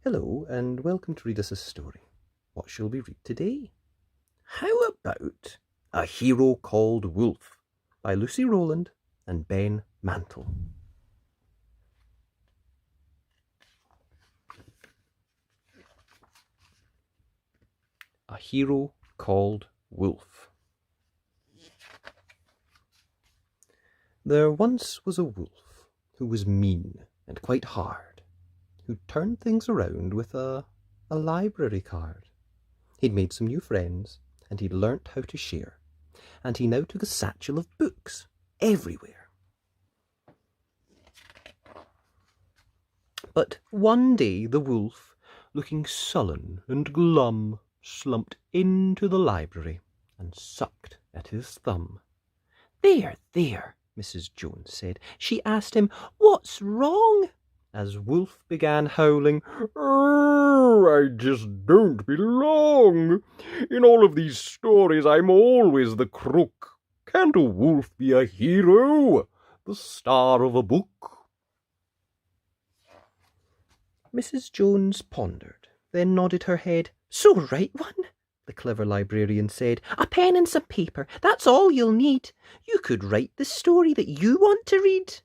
Hello and welcome to Read Us a Story. What shall we read today? How about A Hero Called Wolf by Lucy Rowland and Ben Mantle. A Hero Called Wolf. There once was a wolf who was mean and quite hard, who turned things around with a library card. He'd made some new friends, and he'd learnt how to share, and he now took a satchel of books everywhere. But one day the wolf, looking sullen and glum, slumped into the library and sucked at his thumb. "There, there," Mrs. Jones said. She asked him, "What's wrong?" As Wolf began howling, "Oh, I just don't belong. In all of these stories I'm always the crook. Can't a wolf be a hero, the star of a book?" Mrs. Jones pondered, then nodded her head. "So write one," the clever librarian said. "A pen and some paper, that's all you'll need. You could write the story that you want to read."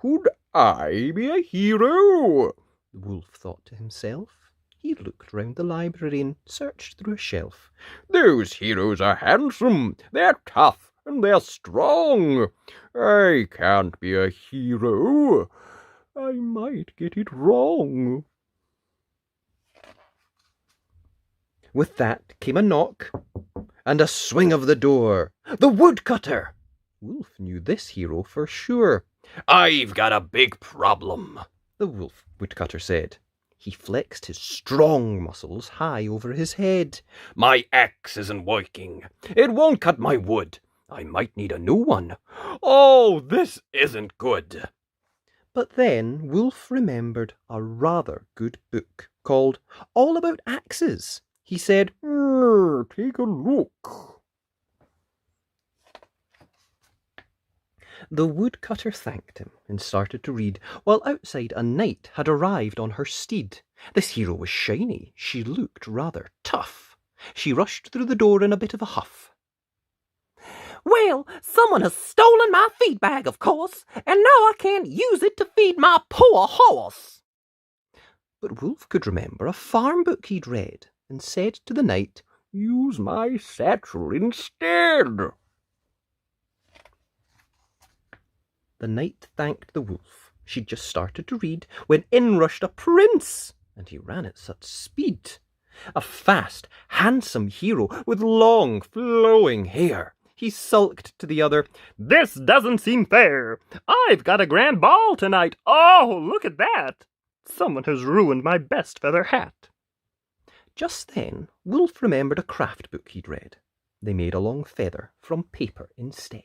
Could I be a hero? The wolf thought to himself. He looked round the library and searched through a shelf. Those heroes are handsome, they're tough, and they're strong. I can't be a hero. I might get it wrong. With that came a knock and a swing of the door. The woodcutter! Wolf knew this hero for sure. "I've got a big problem," the wolf woodcutter said. He flexed his strong muscles high over his head. "My axe isn't working. It won't cut my wood. I might need a new one. Oh, this isn't good." But then Wolf remembered a rather good book called All About Axes. He said, "Take a look." The woodcutter thanked him and started to read, while outside a knight had arrived on her steed. This hero was shiny. She looked rather tough. She rushed through the door in a bit of a huff. "Well, someone has stolen my feed bag, of course, and now I can't use it to feed my poor horse." But Wolf could remember a farm book he'd read and said to the knight, "Use my satchel instead." The knight thanked the wolf. She'd just started to read when in rushed a prince, and he ran at such speed. A fast, handsome hero with long, flowing hair. He sulked to the other. "This doesn't seem fair. I've got a grand ball tonight. Oh, look at that. Someone has ruined my best feather hat." Just then, Wolf remembered a craft book he'd read. They made a long feather from paper instead.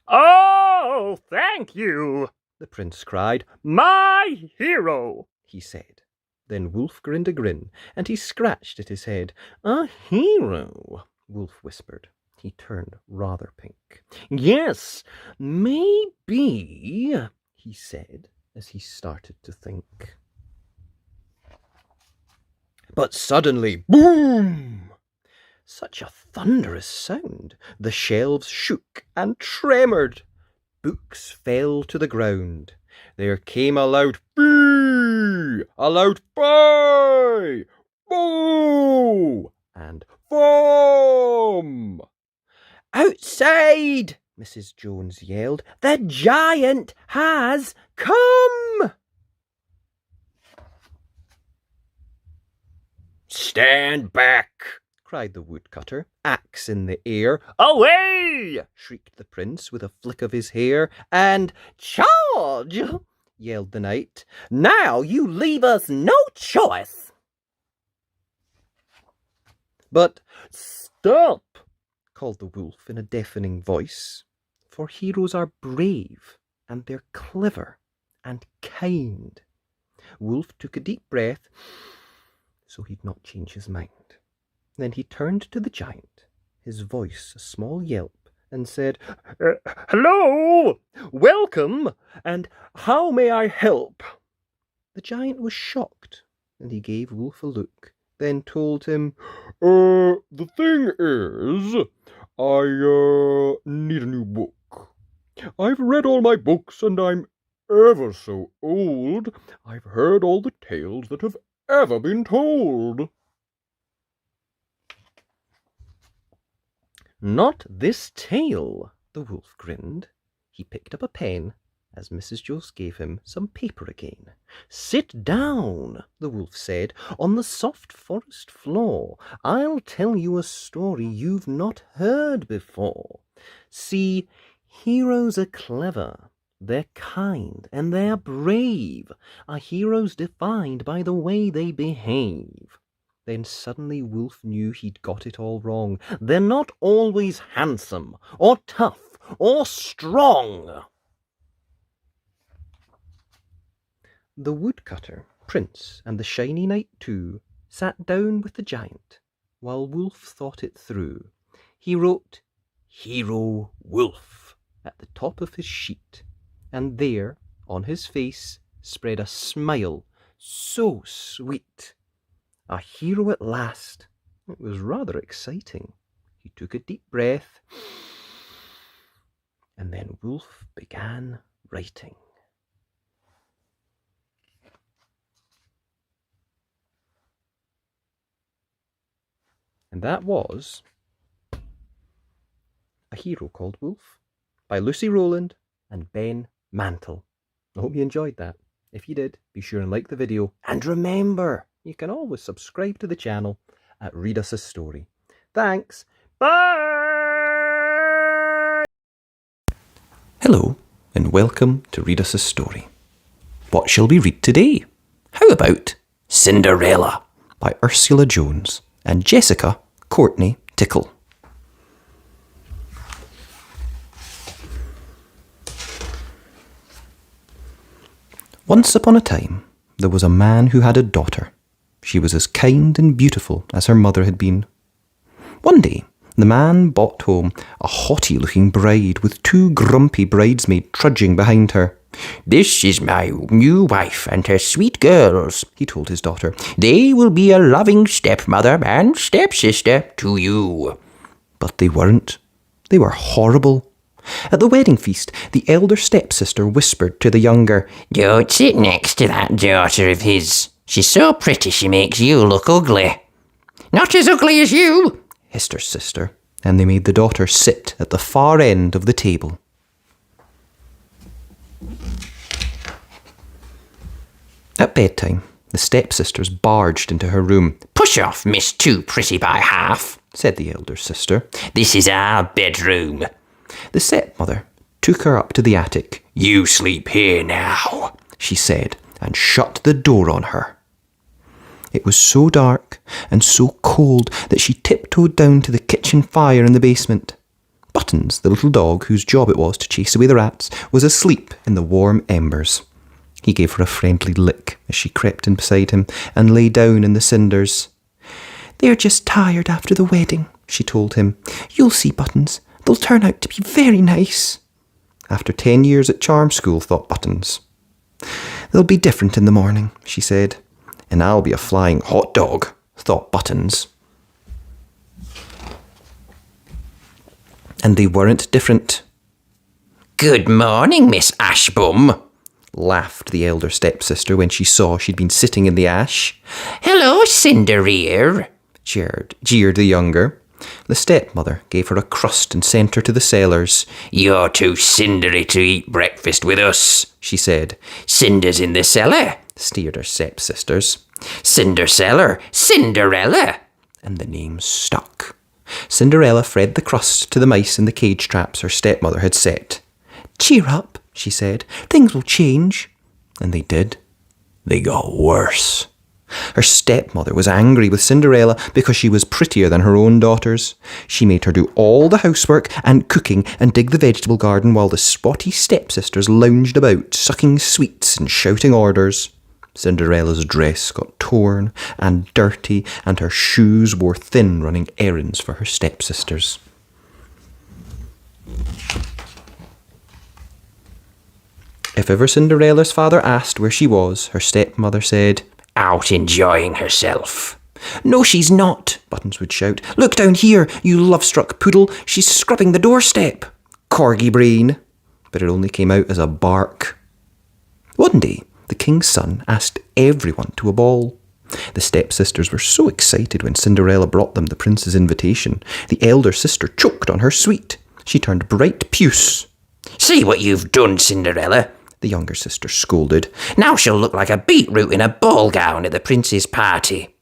"Oh, thank you," the prince cried. "My hero," he said. Then Wolf grinned a grin, and he scratched at his head. "A hero," Wolf whispered. He turned rather pink. "Yes, maybe," he said, as he started to think. But suddenly, boom! Such a thunderous sound. The shelves shook and tremored. Books fell to the ground. There came a loud bee, a loud bay, boo, and foam. "Outside!" Mrs. Jones yelled. "The giant has come!" "Stand back!" cried the woodcutter, axe in the air. "Away!" shrieked the prince with a flick of his hair. And "Charge!" yelled the knight. "Now you leave us no choice." But stop, called the wolf in a deafening voice. For heroes are brave, and they're clever and kind. Wolf took a deep breath, so he'd not change his mind. Then he turned to the giant, his voice a small yelp, and said, "Hello! Welcome! And how may I help?" The giant was shocked, and he gave Wolf a look, then told him, The thing is, I need a new book. I've read all my books, and I'm ever so old. I've heard all the tales that have ever been told. "Not this tale," the wolf grinned. He picked up a pen as Mrs. Jones gave him some paper again. "Sit down," the wolf said, "on the soft forest floor. I'll tell you a story you've not heard before. See, heroes are clever, they're kind, and they're brave. A hero's defined by the way they behave." Then suddenly Wolf knew he'd got it all wrong. They're not always handsome, or tough, or strong. The woodcutter, Prince, and the shiny knight too, sat down with the giant, while Wolf thought it through. He wrote "Hero Wolf" at the top of his sheet, and there, on his face, spread a smile so sweet. A hero at last. It was rather exciting. He took a deep breath, and then Wolf began writing. And that was A Hero Called Wolf by Lucy Rowland and Ben Mantle. I hope you enjoyed that. If you did, be sure and like the video. And remember, you can always subscribe to the channel at Read Us a Story. Thanks. Bye! Hello, and welcome to Read Us a Story. What shall we read today? How about Cinderella by Ursula Jones and Jessica Courtney Tickle. Once upon a time, there was a man who had a daughter. She was as kind and beautiful as her mother had been. One day, the man brought home a haughty-looking bride with 2 grumpy bridesmaids trudging behind her. "This is my new wife and her sweet girls," he told his daughter. "They will be a loving stepmother and stepsister to you." But they weren't. They were horrible. At the wedding feast, the elder stepsister whispered to the younger, "Don't sit next to that daughter of his. She's so pretty she makes you look ugly." "Not as ugly as you," hissed her sister, and they made the daughter sit at the far end of the table. At bedtime, the stepsisters barged into her room. "Push off, Miss Too Pretty by Half," said the elder sister. "This is our bedroom." The stepmother took her up to the attic. "You sleep here now," she said, and shut the door on her. It was so dark and so cold that she tiptoed down to the kitchen fire in the basement. Buttons, the little dog whose job it was to chase away the rats, was asleep in the warm embers. He gave her a friendly lick as she crept in beside him and lay down in the cinders. "They're just tired after the wedding," she told him. "You'll see, Buttons. They'll turn out to be very nice." After 10 years at charm school, thought Buttons. "They'll be different in the morning," she said. "And I'll be a flying hot dog," thought Buttons. And they weren't different. "Good morning, Miss Ashbum," laughed the elder stepsister when she saw she'd been sitting in the ash. "Hello, Cinderear," jeered the younger. The stepmother gave her a crust and sent her to the cellars. "You're too cindery to eat breakfast with us," she said. "Cinders in the cellar," sneered her stepsisters. "Cinder cellar, Cinderella." And the name stuck. Cinderella fed the crust to the mice in the cage traps her stepmother had set. "Cheer up," she said. "Things will change." And they did. They got worse. Her stepmother was angry with Cinderella because she was prettier than her own daughters. She made her do all the housework and cooking and dig the vegetable garden while the spotty stepsisters lounged about, sucking sweets and shouting orders. Cinderella's dress got torn and dirty, and her shoes wore thin running errands for her stepsisters. If ever Cinderella's father asked where she was, her stepmother said, "Out enjoying herself." "No, she's not," Buttons would shout. "Look down here, you love-struck poodle. She's scrubbing the doorstep." "Corgi brain." But it only came out as a bark. One day, the king's son asked everyone to a ball. The stepsisters were so excited when Cinderella brought them the prince's invitation. The elder sister choked on her sweet. She turned bright puce. "See what you've done, Cinderella," the younger sister scolded. "Now she'll look like a beetroot in a ball gown at the prince's party."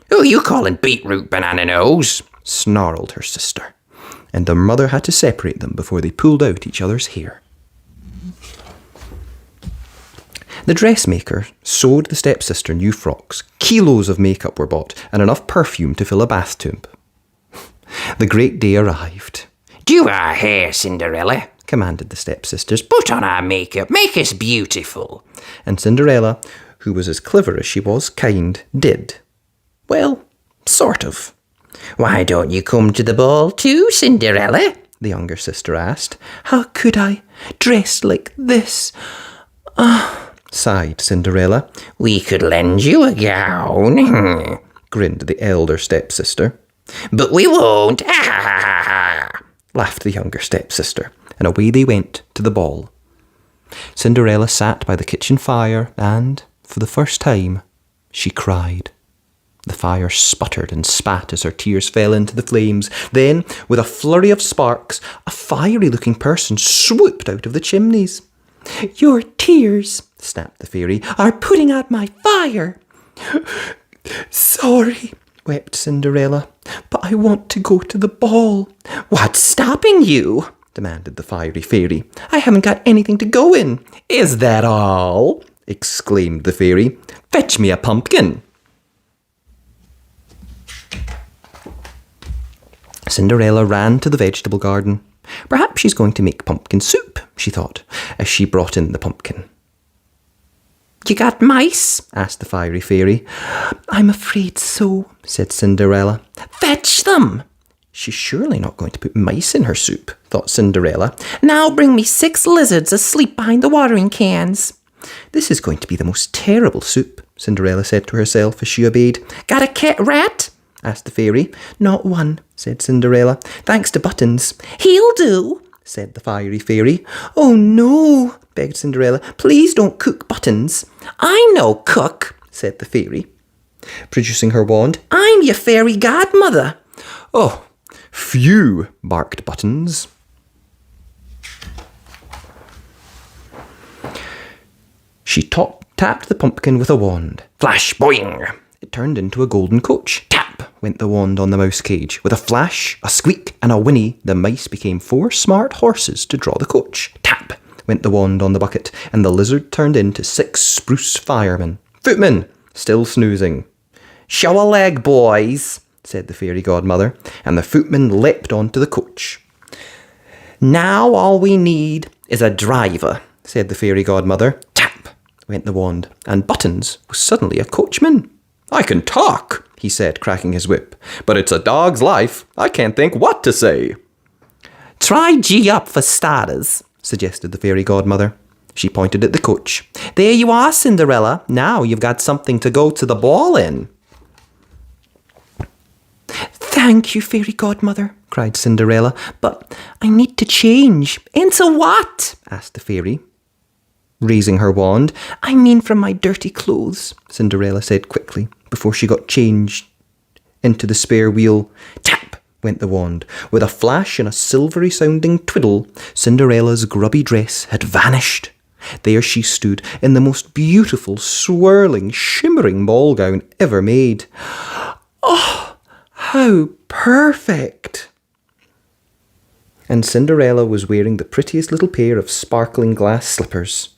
"Who are you calling beetroot, banana nose?" snarled her sister. And their mother had to separate them before they pulled out each other's hair. The dressmaker sewed the stepsister new frocks. Kilos of makeup were bought and enough perfume to fill a bathtub. The great day arrived. "Do our hair, Cinderella," commanded the stepsisters. "Put on our makeup. Make us beautiful." And Cinderella, who was as clever as she was kind, did. Well, sort of. "Why don't you come to the ball too, Cinderella?" the younger sister asked. "How could I, dressed like this?" Sighed Cinderella. "We could lend you a gown," grinned the elder stepsister. "But we won't," laughed the younger stepsister, and away they went to the ball. Cinderella sat by the kitchen fire and, for the first time, she cried. The fire sputtered and spat as her tears fell into the flames. Then, with a flurry of sparks, a fiery-looking person swooped out of the chimneys. "Your tears," snapped the fairy, "are putting out my fire." "Sorry," wept Cinderella, "but I want to go to the ball." "What's stopping you?" demanded the fiery fairy. "I haven't got anything to go in." "Is that all?" exclaimed the fairy. "Fetch me a pumpkin." Cinderella ran to the vegetable garden. Perhaps she's going to make pumpkin soup, she thought, as she brought in the pumpkin. "You got mice?" asked the fiery fairy. "I'm afraid so," said Cinderella. "Fetch them." She's surely not going to put mice in her soup, thought Cinderella. "Now bring me 6 lizards asleep behind the watering cans." "This is going to be the most terrible soup," Cinderella said to herself as she obeyed. "Got a cat rat?" asked the fairy. "Not one," said Cinderella, "thanks to Buttons." "He'll do," said the fiery fairy. "Oh no," begged Cinderella, "please don't cook Buttons." "I'm no cook," said the fairy, producing her wand. "I'm your fairy godmother." "Oh, phew," barked Buttons. She tapped the pumpkin with a wand. Flash, boing! It turned into a golden coach. Tap went the wand on the mouse cage. With a flash, a squeak, and a whinny, the mice became 4 smart horses to draw the coach. Tap went the wand on the bucket, and the lizard turned into 6 spruce firemen. Footmen, still snoozing. "Show a leg, boys," said the fairy godmother, and the footmen leapt onto the coach. "Now all we need is a driver," said the fairy godmother. Tap went the wand, and Buttons was suddenly a coachman. "I can talk," he said, cracking his whip, "but it's a dog's life. I can't think what to say." "Try G up for starters," suggested the fairy godmother. She pointed at the coach. "There you are, Cinderella. Now you've got something to go to the ball in." "Thank you, fairy godmother," cried Cinderella, "but I need to change." "Into what?" asked the fairy, raising her wand. "I mean from my dirty clothes," Cinderella said quickly, before she got changed into the spare wheel. Tap went the wand. With a flash and a silvery-sounding twiddle, Cinderella's grubby dress had vanished. There she stood in the most beautiful, swirling, shimmering ball gown ever made. Oh, how perfect! And Cinderella was wearing the prettiest little pair of sparkling glass slippers.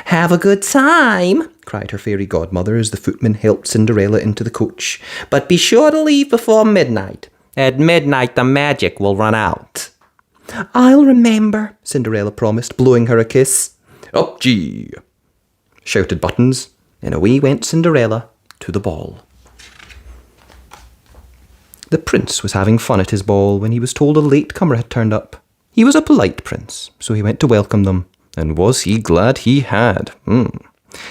"Have a good time," cried her fairy godmother as the footman helped Cinderella into the coach. "But be sure to leave before midnight. At midnight the magic will run out." "I'll remember," Cinderella promised, blowing her a kiss. "Up gee!" shouted Buttons, and away went Cinderella to the ball. The prince was having fun at his ball when he was told a latecomer had turned up. He was a polite prince, so he went to welcome them. And was he glad he had?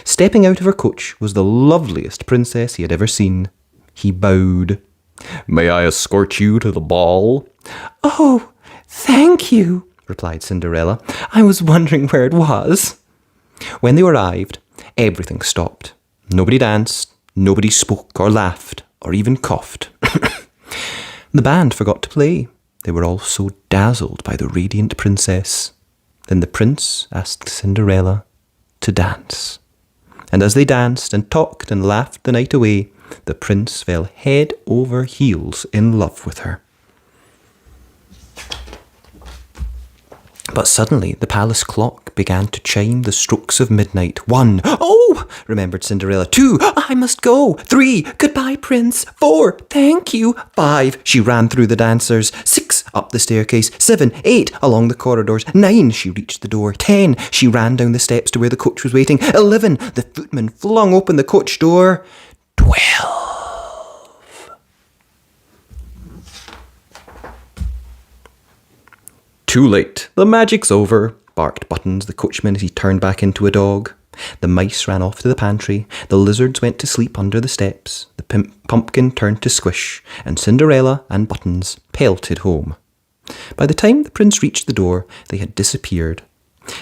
Stepping out of her coach was the loveliest princess he had ever seen. He bowed. May I escort you to the ball? Oh, thank you, replied Cinderella. I was wondering where it was. When they arrived, everything stopped. Nobody danced, nobody spoke or laughed or even coughed. The band forgot to play. They were all so dazzled by the radiant princess. Then the prince asked Cinderella to dance. And as they danced and talked and laughed the night away, the prince fell head over heels in love with her. But suddenly the palace clock began to chime the strokes of midnight. 1, oh, remembered Cinderella. 2, I must go. 3, goodbye, prince. 4, thank you. 5, she ran through the dancers. 6, up the staircase. 7, 8, along the corridors. 9, she reached the door. 10, she ran down the steps to where the coach was waiting. 11, the footman flung open the coach door. 12. Too late. The magic's over, barked Buttons, the coachman, as he turned back into a dog. The mice ran off to the pantry, the lizards went to sleep under the steps, the pumpkin turned to squish, and Cinderella and Buttons pelted home. By the time the prince reached the door, they had disappeared.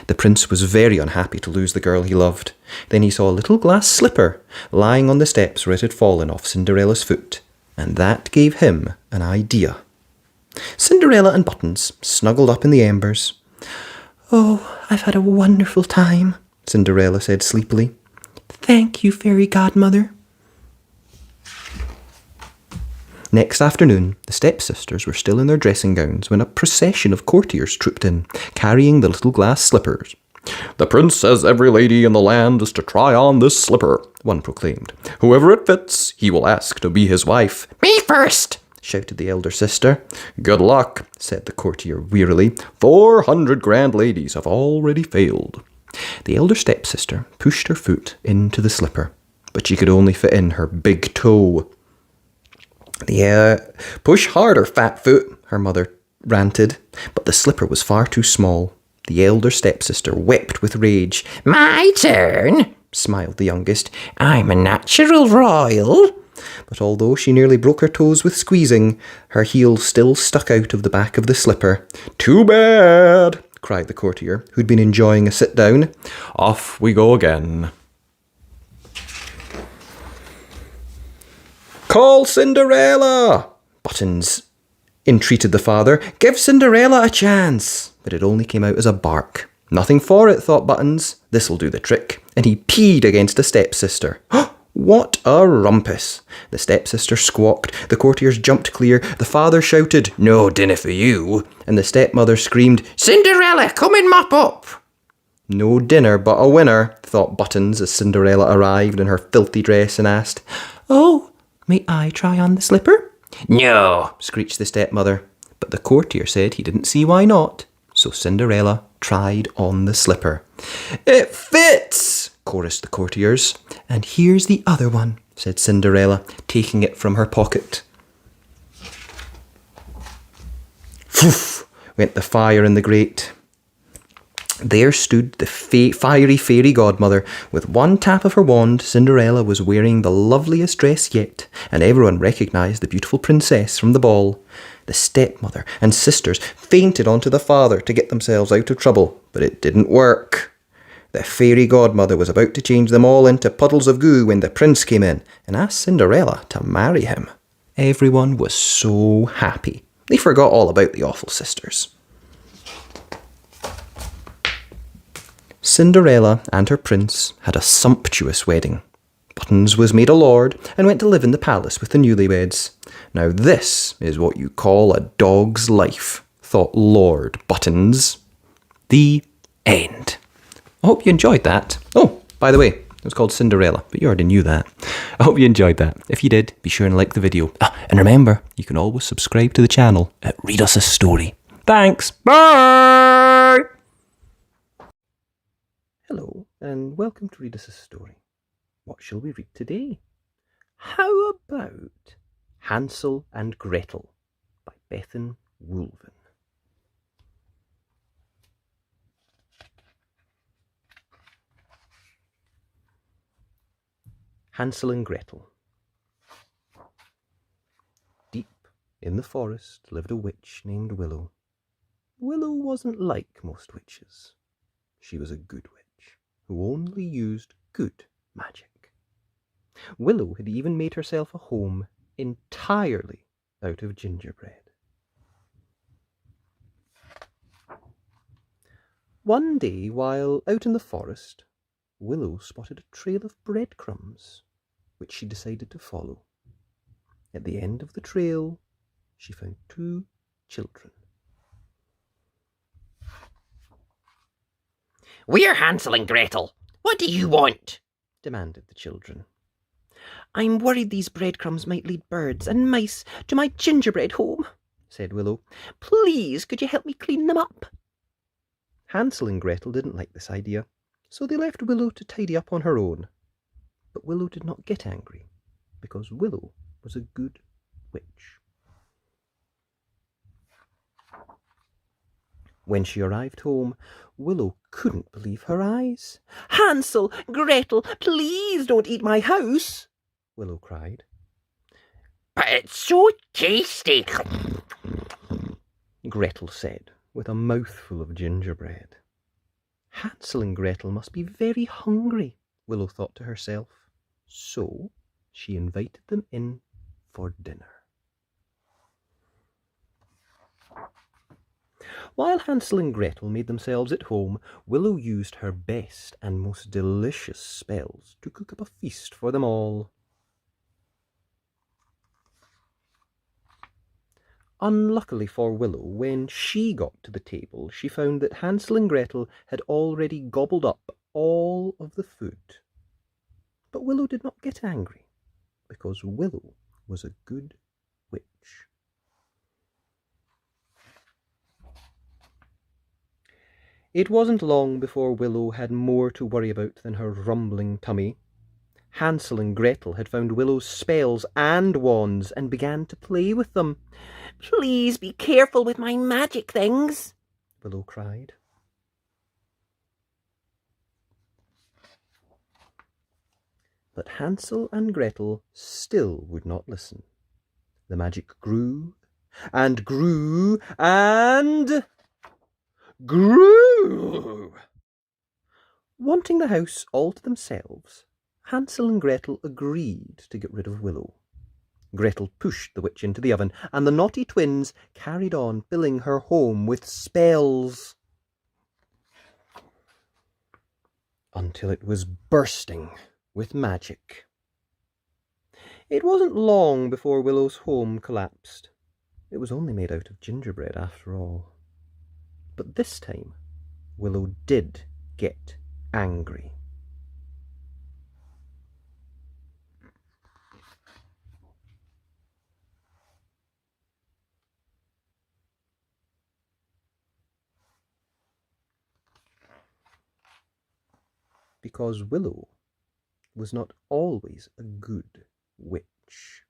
The prince was very unhappy to lose the girl he loved. Then he saw a little glass slipper lying on the steps where it had fallen off Cinderella's foot, and that gave him an idea. Cinderella and Buttons snuggled up in the embers. Oh, I've had a wonderful time, Cinderella said sleepily. Thank you, fairy godmother. Next afternoon, the stepsisters were still in their dressing gowns when a procession of courtiers trooped in, carrying the little glass slippers. The prince says every lady in the land is to try on this slipper, one proclaimed. Whoever it fits, he will ask to be his wife. Me first, shouted the elder sister. Good luck, said the courtier wearily. 400 grand ladies have already failed. The elder stepsister pushed her foot into the slipper, but she could only fit in her big toe. Push harder, fat foot, her mother ranted, but the slipper was far too small. The elder stepsister wept with rage. My turn, smiled the youngest. I'm a natural royal. But although she nearly broke her toes with squeezing, her heel still stuck out of the back of the slipper. Too bad, cried the courtier, who'd been enjoying a sit-down. Off we go again. Call Cinderella! Buttons entreated the father. Give Cinderella a chance! But it only came out as a bark. Nothing for it, thought Buttons. This'll do the trick. And he peed against a stepsister. What a rumpus! The stepsister squawked, the courtiers jumped clear, the father shouted, No dinner for you, and the stepmother screamed, Cinderella, come and mop up! No dinner but a winner, thought Buttons as Cinderella arrived in her filthy dress and asked, Oh, may I try on the slipper? No, screeched the stepmother, but the courtier said he didn't see why not, so Cinderella tried on the slipper. It fits! chorused the courtiers. And here's the other one, said Cinderella, taking it from her pocket. Poof! Went the fire in the grate. There stood the fiery fairy godmother. With one tap of her wand, Cinderella was wearing the loveliest dress yet, and everyone recognised the beautiful princess from the ball. The stepmother and sisters fainted onto the father to get themselves out of trouble, but it didn't work. The fairy godmother was about to change them all into puddles of goo when the prince came in and asked Cinderella to marry him. Everyone was so happy. They forgot all about the awful sisters. Cinderella and her prince had a sumptuous wedding. Buttons was made a lord and went to live in the palace with the newlyweds. Now this is what you call a dog's life, thought Lord Buttons. The end. I hope you enjoyed that. Oh, by the way, it was called Cinderella, but you already knew that. I hope you enjoyed that. If you did, be sure and like the video. And remember, you can always subscribe to the channel at Read Us a Story. Thanks. Bye! Hello, and welcome to Read Us a Story. What shall we read today? How about Hansel and Gretel by Bethan Woolven. Hansel and Gretel. Deep in the forest lived a witch named Willow. Willow wasn't like most witches. She was a good witch who only used good magic. Willow had even made herself a home entirely out of gingerbread. One day, while out in the forest, Willow spotted a trail of breadcrumbs, which she decided to follow. At the end of the trail, she found 2 children. "We're Hansel and Gretel. What do you want?" demanded the children. "I'm worried these breadcrumbs might lead birds and mice to my gingerbread home," said Willow. "Please, could you help me clean them up?" Hansel and Gretel didn't like this idea, so they left Willow to tidy up on her own. But Willow did not get angry, because Willow was a good witch. When she arrived home, Willow couldn't believe her eyes. "Hansel, Gretel, please don't eat my house," Willow cried. "But it's so tasty," Gretel said, with a mouthful of gingerbread. Hansel and Gretel must be very hungry, Willow thought to herself. So she invited them in for dinner. While Hansel and Gretel made themselves at home, Willow used her best and most delicious spells to cook up a feast for them all. Unluckily for Willow, when she got to the table, she found that Hansel and Gretel had already gobbled up all of the food. But Willow did not get angry, because Willow was a good witch. It wasn't long before Willow had more to worry about than her rumbling tummy. Hansel and Gretel had found Willow's spells and wands and began to play with them. "Please be careful with my magic things," Willow cried. But Hansel and Gretel still would not listen. The magic grew and grew and grew. Wanting the house all to themselves, Hansel and Gretel agreed to get rid of Willow. Gretel pushed the witch into the oven, and the naughty twins carried on filling her home with spells until it was bursting with magic. It wasn't long before Willow's home collapsed. It was only made out of gingerbread after all. But this time, Willow did get angry. Because Willow was not always a good witch.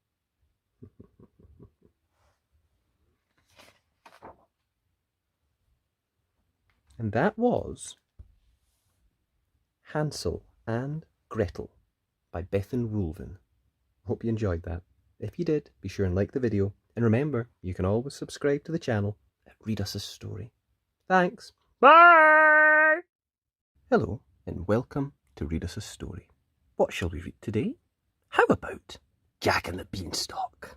And that was Hansel and Gretel by Bethan Woolven. Hope you enjoyed that. If you did, be sure and like the video. And remember, you can always subscribe to the channel and read us a story. Thanks. Bye! Hello, and welcome to Read Us a Story. What shall we read today? How about Jack and the Beanstalk?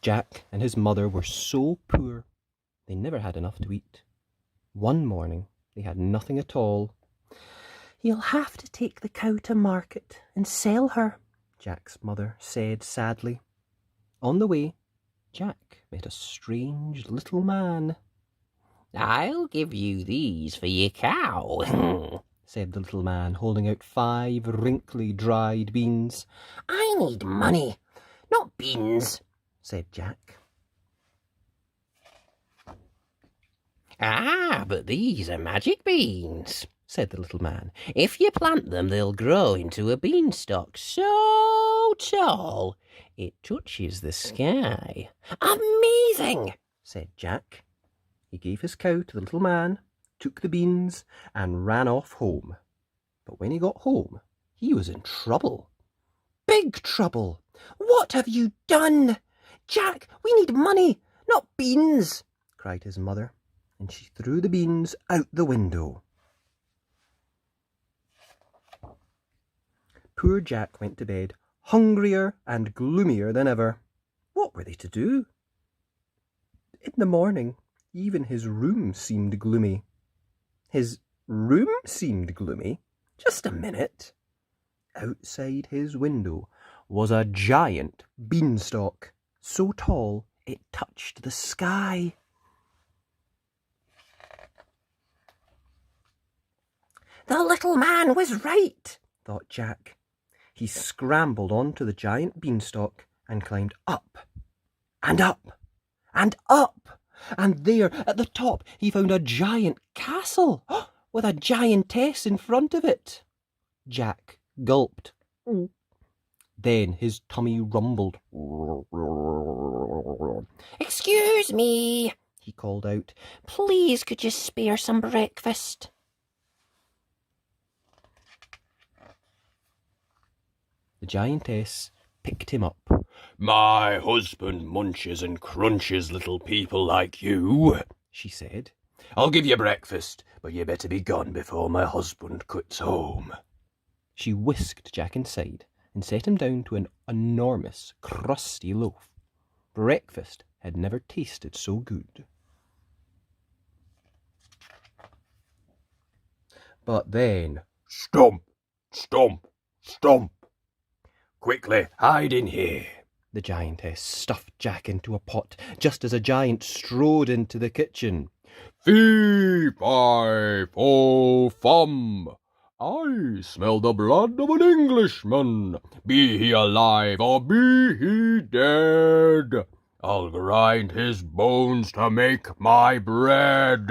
Jack and his mother were so poor, they never had enough to eat. One morning, they had nothing at all. "You'll have to take the cow to market and sell her," Jack's mother said sadly. On the way, Jack met a strange little man. "I'll give you these for your cow," said the little man, holding out 5 wrinkly dried beans. "I need money, not beans," said Jack. "Ah, but these are magic beans," said the little man. "If you plant them, they'll grow into a beanstalk so tall it touches the sky." "Amazing," said Jack. He gave his cow to the little man, took the beans, and ran off home. But when he got home, he was in trouble. Big trouble. "What have you done? Jack, we need money, not beans," cried his mother, and she threw the beans out the window. Poor Jack went to bed hungrier and gloomier than ever. What were they to do? In the morning, even his room seemed gloomy. His room seemed gloomy? Just a minute. Outside his window was a giant beanstalk, so tall it touched the sky. "The little man was right," thought Jack. He scrambled onto the giant beanstalk and climbed up and up and up. And there at the top he found a giant castle with a giantess in front of it. Jack gulped. Then his tummy rumbled. "Excuse me," he called out. "Please could you spare some breakfast?" The giantess picked him up. My husband munches and crunches little people like you, She said. I'll give you breakfast, but you better be gone before my husband quits home. She whisked Jack inside and set him down to an enormous, crusty loaf. Breakfast had never tasted so good. But then, Stomp, stomp, stomp. Quickly, hide in here. the giantess stuffed Jack into a pot just as a giant strode into the kitchen. Fee, fi, fo, fum. I smell the blood of an Englishman. Be he alive or be he dead, I'll grind his bones to make my bread.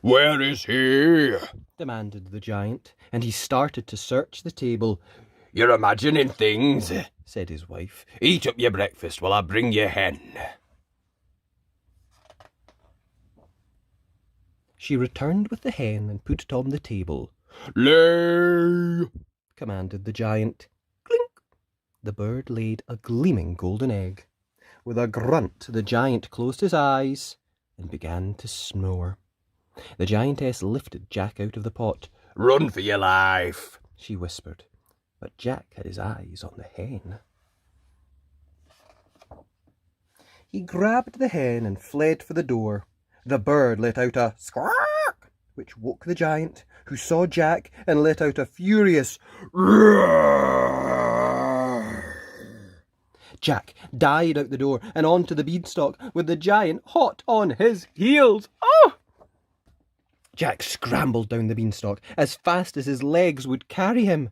Where is he? Demanded the giant, and he started to search the table. You're imagining things, Said his wife. Eat up your breakfast while I bring you hen. She returned with the hen and put it on the table. Lay! Commanded the giant. Clink! The bird laid a gleaming golden egg. With a grunt, the giant closed his eyes and began to snore. The giantess lifted Jack out of the pot. Run for your life, she whispered, but Jack had his eyes on the hen. He grabbed the hen and fled for the door. The bird let out a squawk, which woke the giant, who saw Jack and let out a furious roar. Jack dived out the door and onto the beanstalk with the giant hot on his heels. Oh! Jack scrambled down the beanstalk as fast as his legs would carry him.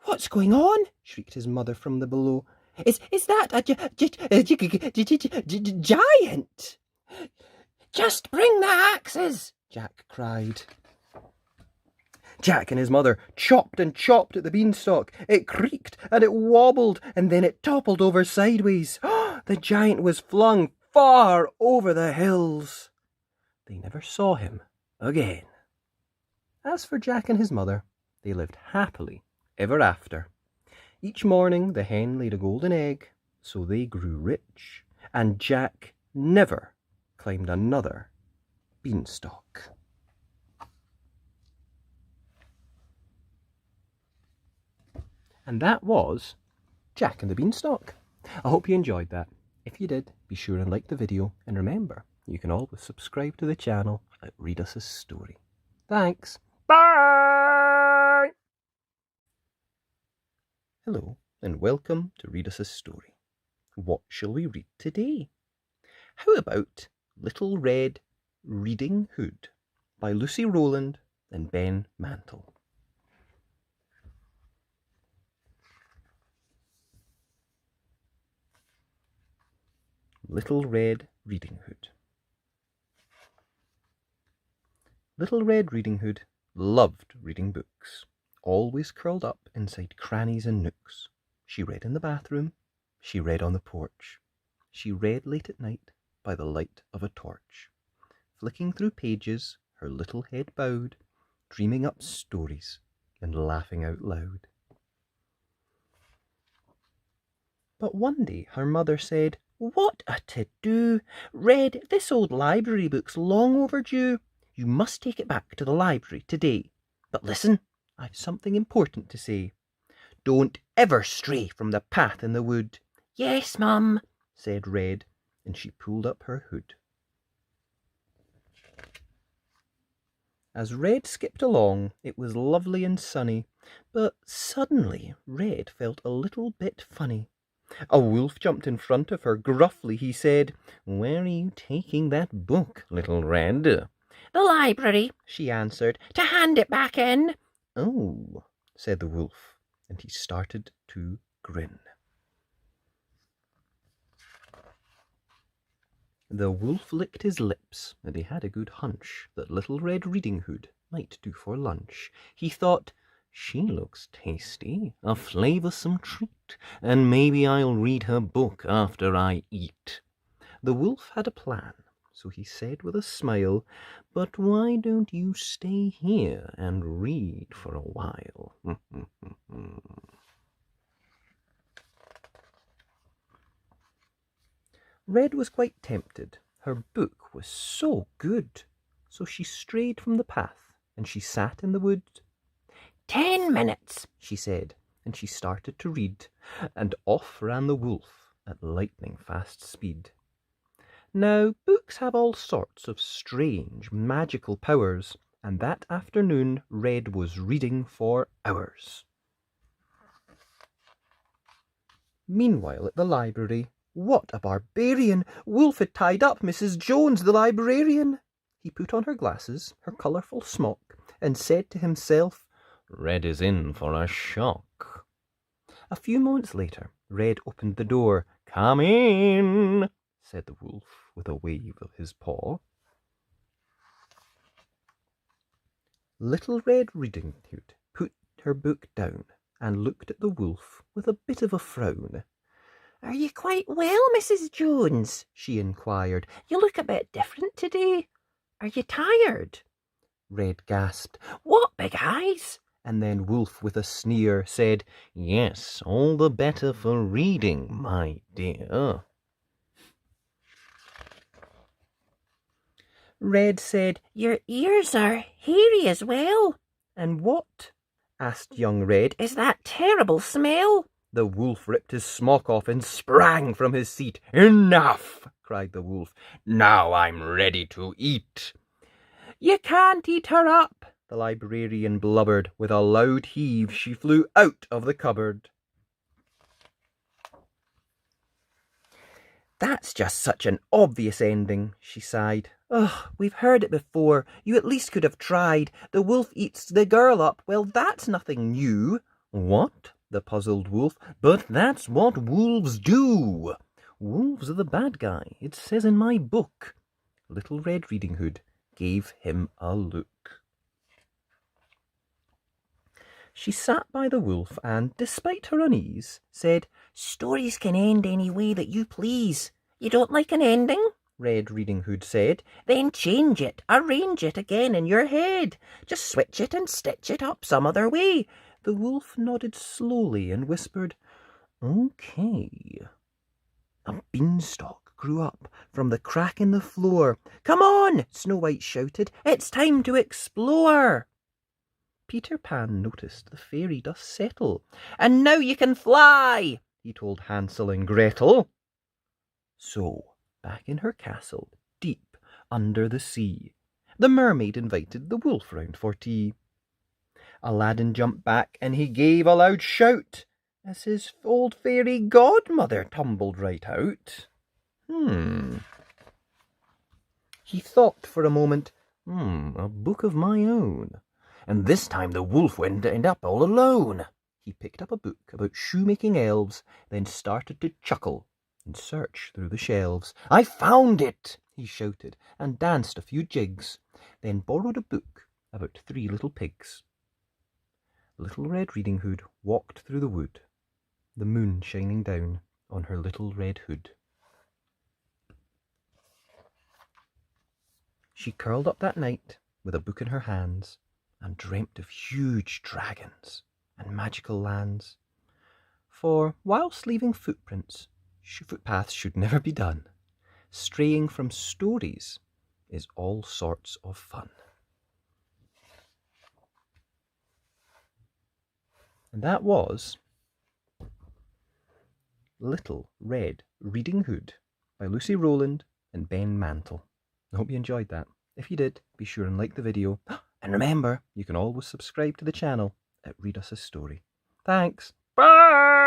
"What's going on?" shrieked his mother from the below. Is that a giant?" "Just bring the axes," Jack cried. Jack and his mother chopped and chopped at the beanstalk. It creaked and it wobbled, and then it toppled over sideways. The giant was flung far over the hills. They never saw him again. As for Jack and his mother, they lived happily ever after. Each morning the hen laid a golden egg, so they grew rich, and Jack never climbed another beanstalk. And that was Jack and the Beanstalk. I hope you enjoyed that. If you did, be sure and like the video, and remember, you can always subscribe to the channel at Read Us a Story. Thanks. Bye! Hello, and welcome to Read Us a Story. What shall we read today? How about Little Red Reading Hood by Lucy Rowland and Ben Mantle. Little Red Reading Hood. Little Red Riding Hood loved reading books, always curled up inside crannies and nooks. She read in the bathroom, she read on the porch, she read late at night by the light of a torch. Flicking through pages, her little head bowed, dreaming up stories and laughing out loud. But one day her mother said, "What a to-do! Red, this old library book's long overdue. You must take it back to the library today. But listen, I've something important to say. Don't ever stray from the path in the wood." "Yes, Mum," said Red, and she pulled up her hood. As Red skipped along, it was lovely and sunny, but suddenly Red felt a little bit funny. A wolf jumped in front of her. Gruffly he said, "Where are you taking that book, little Red?" "The library," she answered, "to hand it back in." "Oh," said the wolf, and he started to grin. The wolf licked his lips, and he had a good hunch that Little Red Riding Hood might do for lunch. He thought, "She looks tasty, a flavoursome treat, and maybe I'll read her book after I eat." The wolf had a plan, so he said with a smile, "But why don't you stay here and read for a while?" Red was quite tempted. Her book was so good. So she strayed from the path, and she sat in the wood. 10 minutes, she said, and she started to read, and off ran the wolf at lightning fast speed. Now, books have all sorts of strange, magical powers, and that afternoon Red was reading for hours. Meanwhile, at the library, what a barbarian! Wolf had tied up Mrs. Jones, the librarian. He put on her glasses, her colourful smock, and said to himself, "Red is in for a shock." A few moments later, Red opened the door. "Come in," said the wolf with a wave of his paw. Little Red Riding Hood put her book down and looked at the wolf with a bit of a frown. "Are you quite well, Mrs. Jones?" she inquired. "You look a bit different today. Are you tired?" Red gasped, "What big eyes!" and then Wolf, with a sneer, said, "Yes, all the better for reading, my dear." Red said, "Your ears are hairy as well." "And what," asked young Red, "Is that terrible smell?" The wolf ripped his smock off and sprang from his seat. "Enough!" cried the wolf. "Now I'm ready to eat." "You can't eat her up," the librarian blubbered. With a loud heave, she flew out of the cupboard. "That's just such an obvious ending," she sighed. "Ugh, we've heard it before. You at least could have tried. The wolf eats the girl up. Well, that's nothing new." "What?" the puzzled wolf. "But that's what wolves do. Wolves are the bad guy. It says in my book." Little Red Riding Hood gave him a look. She sat by the wolf and, despite her unease, said, "Stories can end any way that you please. You don't like an ending?" Red Riding Hood said. "Then change it, arrange it again in your head. Just switch it and stitch it up some other way." The wolf nodded slowly and whispered, "Okay." A beanstalk grew up from the crack in the floor. "Come on," Snow White shouted. "It's time to explore." Peter Pan noticed the fairy dust settle. "And now you can fly," he told Hansel and Gretel. So, back in her castle, deep under the sea, the mermaid invited the wolf round for tea. Aladdin jumped back and he gave a loud shout as his old fairy godmother tumbled right out. He thought for a moment, a book of my own. And this time the wolf wouldn't end up all alone. He picked up a book about shoemaking elves, then started to chuckle and search through the shelves. "I found it!" he shouted, and danced a few jigs, then borrowed a book about 3 little pigs. Little Red Riding Hood walked through the wood, the moon shining down on her little red hood. she curled up that night with a book in her hands and dreamt of huge dragons and magical lands. For whilst leaving footpaths should never be done. Straying from stories is all sorts of fun. And that was Little Red Riding Hood by Lucy Rowland and Ben Mantle. I hope you enjoyed that. If you did, be sure and like the video. And remember, you can always subscribe to the channel at Read Us a Story. Thanks. Bye!